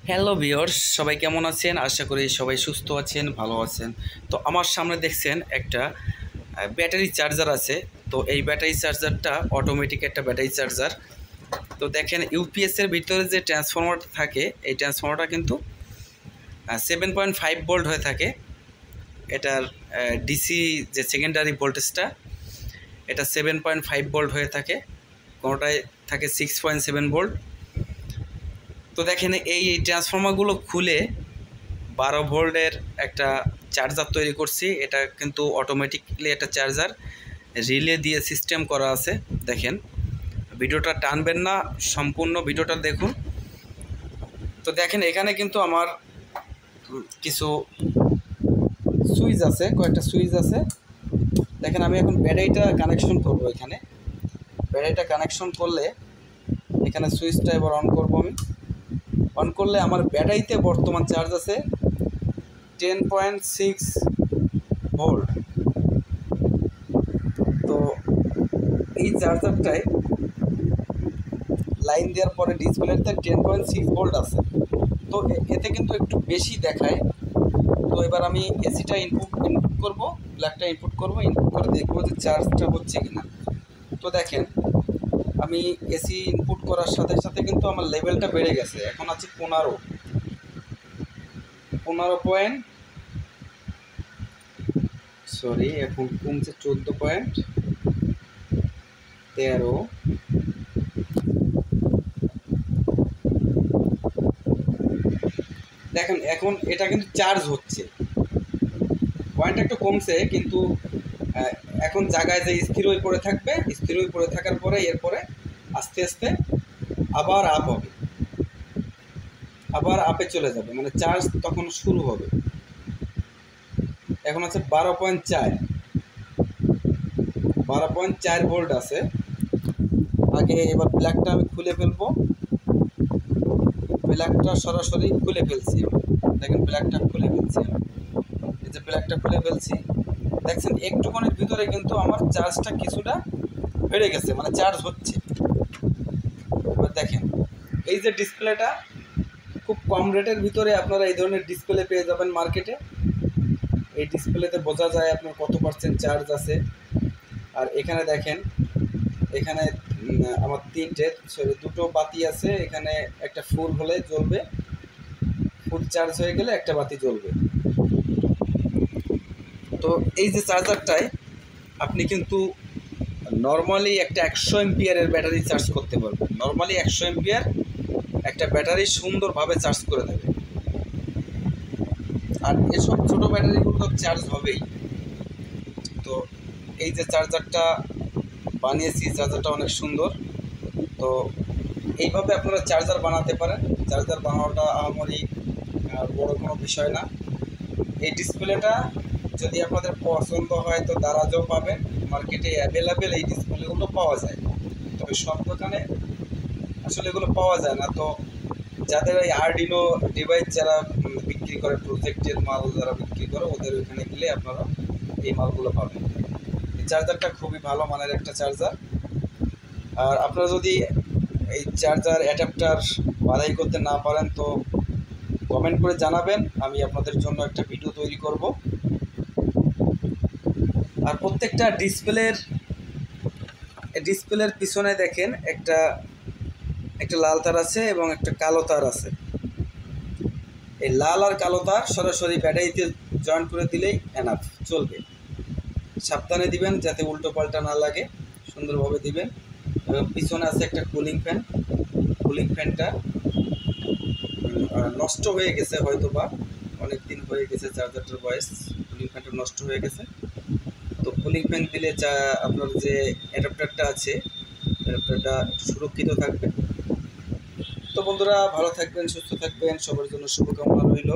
Hello viewers, সবাই কেমন আছেন? আশা করি সবাই সুস্থ আছেন, ভালো আছেন। তো আমার সামনে দেখছেন একটা ব্যাটারি চার্জার আছে। তো এই ব্যাটারি চার্জারটা অটোমেটিক একটা ব্যাটারি চার্জার। তো দেখেন ইউপিএস এর ভিতরে যে ট্রান্সফরমারটা থাকে, এই ট্রান্সফরমারটা কিন্তু 7.5 ভোল্ট হয়ে থাকে। এটার ডিসি যে সেকেন্ডারি ভোল্টেজটা, এটা 7.5 ভোল্ট হয়ে থাকে, কোনোটায় থাকে 6.7 ভোল্ট। তো দেখেন এই ট্রান্সফরমারগুলো খুলে 12 ভোল্টের একটা চার্জার তৈরি করছি। এটা কিন্তু অটোমেটিকলি একটা চার্জার, রিলে দিয়ে সিস্টেম করা আছে। দেখেন, ভিডিওটা টানবেন না, সম্পূর্ণ ভিডিওটা দেখুন। তো দেখেন এখানে কিন্তু আমার কিছু সুইচ আছে, কয়েকটা সুইচ আছে। দেখেন আমি এখন ব্যাটারিটা কানেকশন করব। এখানে ব্যাটারিটা কানেকশন করলে এখানে সুইচটা এবার অন করব। আমি অন করলে আমার ব্যাটারিতে বর্তমান চার্জ আছে 10.6 ভোল্ট। তো এই চার্জারটায় লাইন দেওয়ার পরে ডিসপ্লেতে 10.6 ভোল্ট আছে। তো এতে কিন্তু একটু বেশি দেখায়। তো এবার আমি এসিটা ইনপুট করব, ব্ল্যাকটা ইনপুট করব, ইনপুট করে দেখবো যে চার্জটা হচ্ছে কিনা। তো দেখেন আমি এসি ইনপুট করার সাথে সাথে কিন্তু আমার লেভেলটা বেড়ে গেছে। এখন আছে 15 পয়েন্ট, সরি এখন কমছে 14.13। দেখেন এখন এটা কিন্তু চার্জ হচ্ছে, পয়েন্ট একটু কমছে, কিন্তু এখন জায়গায় যে স্থির হয়ে পড়ে থাকবে, স্থির হয়ে পড়ে থাকার পরে এরপরে আস্তে আস্তে আবার আপ হবে, আবার আপে চলে যাবে, মানে চার্জ তখন শুরু হবে। এখন আছে 12.4 ভোল্ট আছে। আগে এবার ব্ল্যাকটা আমি খুলে ফেলবো, ব্ল্যাকটা সরাসরি খুলে ফেলছি। দেখেন ব্ল্যাকটা খুলে ফেলছি, এই যে ব্ল্যাকটা খুলে ফেলছি। দেখছেন একটুখানির ভিতরে কিন্তু আমার চার্জটা কিছুটা বেড়ে গেছে, মানে চার্জ হচ্ছে। এবার দেখেন এই যে ডিসপ্লেটা, খুব কম রেটের ভিতরে আপনারা এই ধরনের ডিসপ্লে পেয়ে যাবেন মার্কেটে। এই ডিসপ্লেতে বোঝা যায় আপনার কত পার্সেন্ট চার্জ আছে। আর এখানে দেখেন, এখানে আমার দুটো বাতি আছে। এখানে একটা ফুল হলে জ্বলবে, ফুল চার্জ হয়ে গেলে একটা বাতি জ্বলবে। তো এই যে চার্জারটায় আপনি কিন্তু নর্মালি একটা 100 এমপিয়ারের ব্যাটারি চার্জ করতে পারবেন। নর্মালি 100 এমপিয়ার একটা ব্যাটারি সুন্দরভাবে চার্জ করে দেবে। আর এসব ছোটো ব্যাটারিগুলো তো চার্জ হবেই। তো এই যে চার্জারটা বানিয়েছি, চার্জারটা অনেক সুন্দর। তো এইভাবে আপনারা চার্জার বানাতে পারেন। চার্জার বানানোটা আমারই বড় কোনো বিষয় না। এই ডিসপ্লেটা যদি আপনাদের পছন্দ হয় তো দারাজও পাবেন, মার্কেটে অ্যাভেলেবেল এই ডিসপ্লেগুলো পাওয়া যায়। তবে সব দোকানে আসলে এগুলো পাওয়া যায় না। তো যাদের এই আরডিনো ডিভাইস যারা বিক্রি করে, প্রজেক্টের মাল যারা বিক্রি করে, ওদের ওইখানে গেলে আপনারা এই মালগুলো পাবেন। এই চার্জারটা খুবই ভালো মানের একটা চার্জার। আর আপনারা যদি এই চার্জার অ্যাডাপ্টার বাছাই করতে না পারেন তো কমেন্ট করে জানাবেন, আমি আপনাদের জন্য একটা ভিডিও তৈরি করব। আর প্রত্যেকটা ডিসপ্লের পিছনে দেখেন একটা লাল তার আছে এবং একটা কালো তার আছে। এই লাল আর কালো তার সরাসরি ব্যাটারিতে জয়েন করে দিলেই এনাফ, চলবে। সাবধানে দিবেন যাতে উল্টো পাল্টা না লাগে, সুন্দরভাবে দিবেন। এবং পিছনে আছে একটা কুলিং ফ্যানটা নষ্ট হয়ে গেছে, হয়তো বা অনেক দিন হয়ে গেছে চার্জারটার বয়স, কুলিং ফ্যানটা নষ্ট হয়ে গেছে। তো কুলিং ফ্যান দিলে আপনার যে অ্যাডাপ্টারটা আছে, অ্যাডাপ্টারটা সুরক্ষিত থাকবে। তো বন্ধুরা, ভালো থাকবেন, সুস্থ থাকবেন, সবার জন্য শুভকামনা রইল।